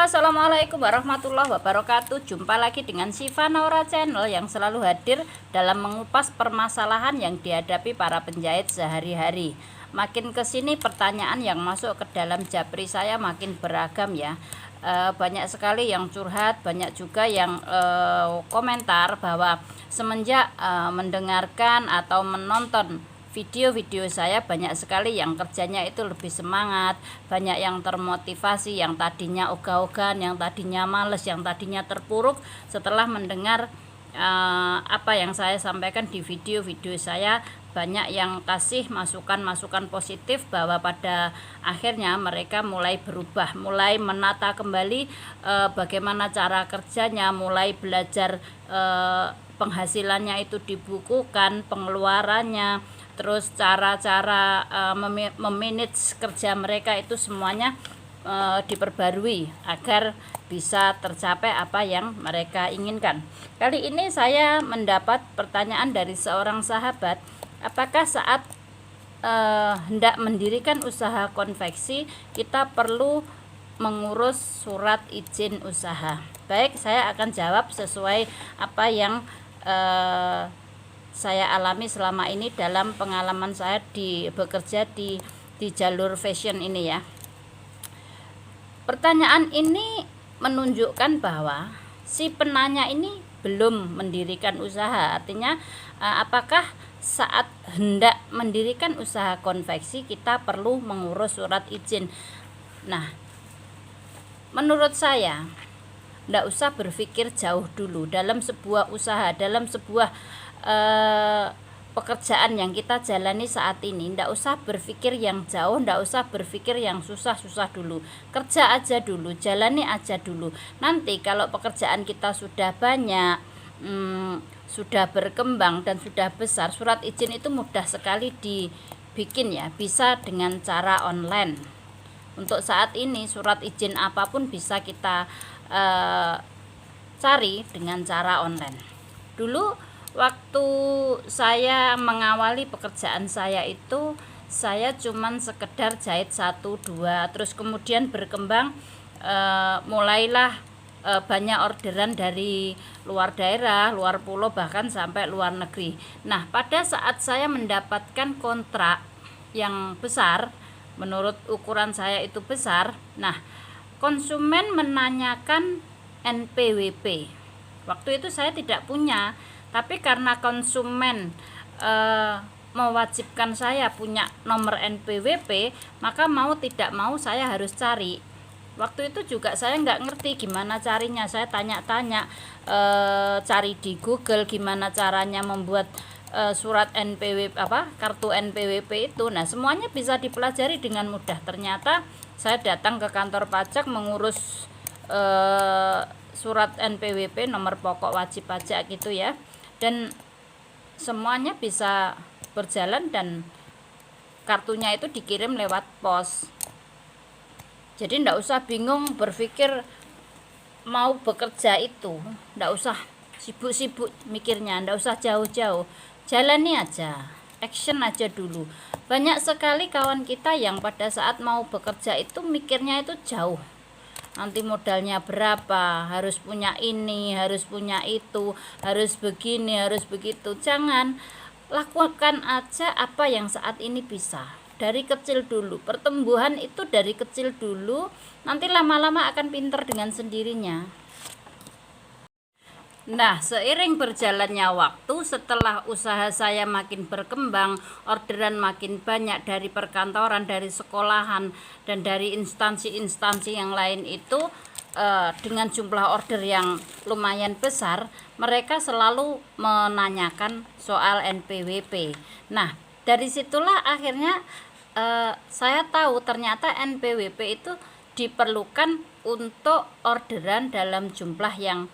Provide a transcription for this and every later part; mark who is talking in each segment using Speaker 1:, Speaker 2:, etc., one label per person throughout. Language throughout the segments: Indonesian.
Speaker 1: Assalamualaikum warahmatullahi wabarakatuh. Jumpa lagi dengan Siva Naura Channel yang selalu hadir dalam mengupas permasalahan yang dihadapi para penjahit sehari-hari. Makin kesini pertanyaan yang masuk ke dalam japri saya makin beragam ya. Banyak sekali yang curhat, banyak juga yang komentar bahwa semenjak mendengarkan atau menonton video-video saya, banyak sekali yang kerjanya itu lebih semangat, banyak yang termotivasi, yang tadinya ogah-ogahan, yang tadinya males, yang tadinya terpuruk setelah mendengar apa yang saya sampaikan di video-video saya. Banyak yang kasih masukan-masukan positif bahwa pada akhirnya mereka mulai berubah, mulai menata kembali bagaimana cara kerjanya, mulai belajar penghasilannya itu dibukukan, pengeluarannya, terus cara-cara memanage kerja mereka itu semuanya diperbarui agar bisa tercapai apa yang mereka inginkan. Kali ini saya mendapat pertanyaan dari seorang sahabat, apakah saat hendak mendirikan usaha konveksi kita perlu mengurus surat izin usaha? Baik, saya akan jawab sesuai apa yang saya alami selama ini dalam pengalaman saya bekerja di jalur fashion ini ya. Pertanyaan ini menunjukkan bahwa si penanya ini belum mendirikan usaha. Artinya apakah saat hendak mendirikan usaha konveksi kita perlu mengurus surat izin? Nah, menurut saya tidak usah berpikir jauh dulu dalam sebuah usaha, dalam sebuah pekerjaan yang kita jalani saat ini. Tidak usah berpikir yang jauh, tidak usah berpikir yang susah-susah dulu. Kerja aja dulu, jalani aja dulu. Nanti kalau pekerjaan kita sudah banyak, sudah berkembang dan sudah besar, surat izin itu mudah sekali dibikin ya, bisa dengan cara online. Untuk saat ini surat izin apapun bisa kita cari dengan cara online. Dulu waktu saya mengawali pekerjaan saya itu, saya cuman sekedar jahit 1-2, terus kemudian berkembang, mulailah banyak orderan dari luar daerah, luar pulau, bahkan sampai luar negeri. Nah, pada saat saya mendapatkan kontrak yang besar, menurut ukuran saya itu besar, nah konsumen menanyakan NPWP. Waktu itu saya tidak punya, tapi karena konsumen mewajibkan saya punya nomor NPWP, maka mau tidak mau saya harus cari. Waktu itu juga saya nggak ngerti gimana carinya, saya tanya-tanya, cari di Google gimana caranya membuat surat NPWP, kartu NPWP itu. Nah, semuanya bisa dipelajari dengan mudah. Ternyata saya datang ke kantor pajak mengurus surat NPWP, nomor pokok wajib pajak gitu ya, dan semuanya bisa berjalan dan kartunya itu dikirim lewat pos. Jadi tidak usah bingung berpikir mau bekerja itu, tidak usah sibuk-sibuk mikirnya, tidak usah jauh-jauh, jalani aja, action aja dulu. Banyak sekali kawan kita yang pada saat mau bekerja itu mikirnya itu jauh, nanti modalnya berapa, harus punya ini, harus punya itu, harus begini, harus begitu. Jangan, lakukan aja apa yang saat ini bisa, dari kecil dulu. Pertumbuhan itu dari kecil dulu, nanti lama-lama akan pinter dengan sendirinya. Nah, seiring berjalannya waktu, setelah usaha saya makin berkembang, orderan makin banyak dari perkantoran, dari sekolahan, dan dari instansi-instansi yang lain itu, dengan jumlah order yang lumayan besar, mereka selalu menanyakan soal NPWP. Nah, dari situlah akhirnya saya tahu ternyata NPWP itu diperlukan untuk orderan dalam jumlah yang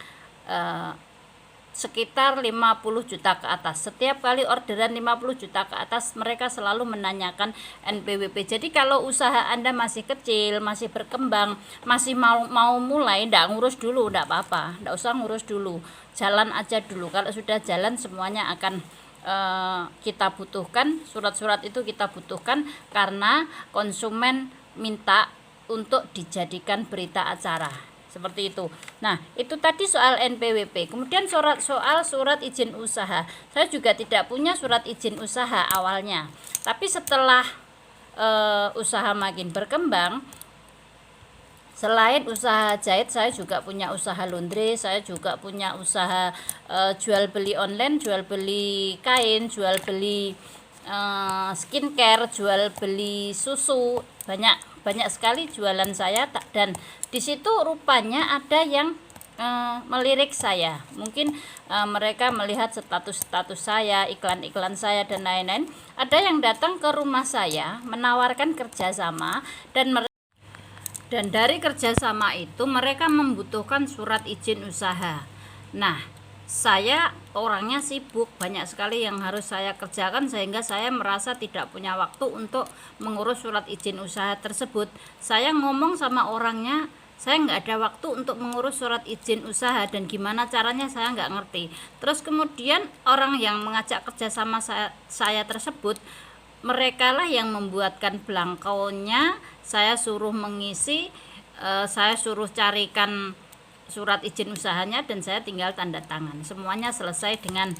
Speaker 1: sekitar 50 juta ke atas. Setiap kali orderan 50 juta ke atas, mereka selalu menanyakan NPWP. Jadi kalau usaha Anda masih kecil, masih berkembang, masih mau mulai, ndak ngurus dulu, ndak apa-apa, ndak usah ngurus dulu, jalan aja dulu. Kalau sudah jalan, semuanya akan kita butuhkan. Surat-surat itu kita butuhkan karena konsumen minta untuk dijadikan berita acara. seperti itu. Nah, itu tadi soal NPWP. Kemudian soal surat izin usaha. Saya juga tidak punya surat izin usaha awalnya. Tapi setelah usaha makin berkembang, selain usaha jahit, saya juga punya usaha laundry, saya juga punya usaha jual beli online, jual beli kain, jual beli skincare, jual beli susu, banyak sekali jualan saya. Dan di situ rupanya ada yang melirik saya. Mungkin mereka melihat status saya, iklan-iklan saya dan lain-lain. Ada yang datang ke rumah saya menawarkan kerjasama, dan dari kerjasama itu mereka membutuhkan surat izin usaha. Nah, saya orangnya sibuk, banyak sekali yang harus saya kerjakan, sehingga saya merasa tidak punya waktu untuk mengurus surat izin usaha tersebut. Saya ngomong sama orangnya, saya nggak ada waktu untuk mengurus surat izin usaha, dan gimana caranya saya nggak ngerti. Terus kemudian orang yang mengajak kerjasama saya tersebut, mereka lah yang membuatkan belangkonya, saya suruh mengisi, saya suruh carikan surat izin usahanya, dan saya tinggal tanda tangan. Semuanya selesai dengan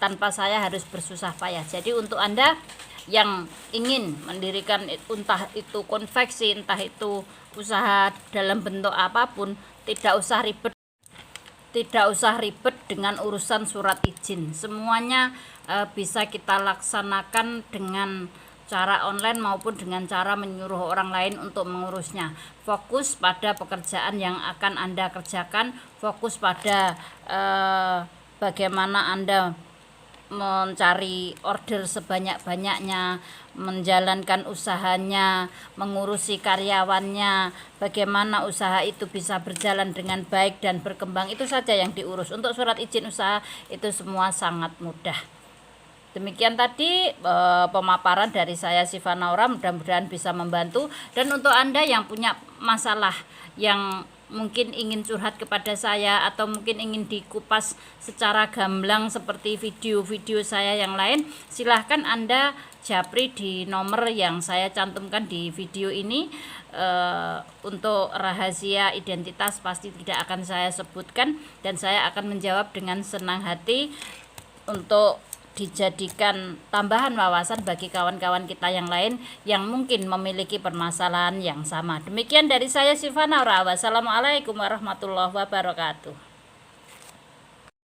Speaker 1: tanpa saya harus bersusah payah. Jadi untuk Anda yang ingin mendirikan entah itu konveksi, entah itu usaha dalam bentuk apapun, tidak usah ribet dengan urusan surat izin. Semuanya bisa kita laksanakan dengan cara online maupun dengan cara menyuruh orang lain untuk mengurusnya. Fokus pada pekerjaan yang akan Anda kerjakan, fokus pada bagaimana Anda mencari order sebanyak-banyaknya, menjalankan usahanya, mengurusi karyawannya, bagaimana usaha itu bisa berjalan dengan baik dan berkembang. Itu saja yang diurus. Untuk surat izin usaha itu semua sangat mudah. Demikian tadi pemaparan dari saya, Siva Naura, mudah-mudahan bisa membantu. Dan untuk Anda yang punya masalah, yang mungkin ingin curhat kepada saya, atau mungkin ingin dikupas secara gamblang seperti video-video saya yang lain, silahkan Anda japri di nomor yang saya cantumkan di video ini. Untuk rahasia identitas pasti tidak akan saya sebutkan, dan saya akan menjawab dengan senang hati untuk dijadikan tambahan wawasan bagi kawan-kawan kita yang lain yang mungkin memiliki permasalahan yang sama. Demikian dari saya, Siva Naura. Wassalamualaikum warahmatullahi wabarakatuh.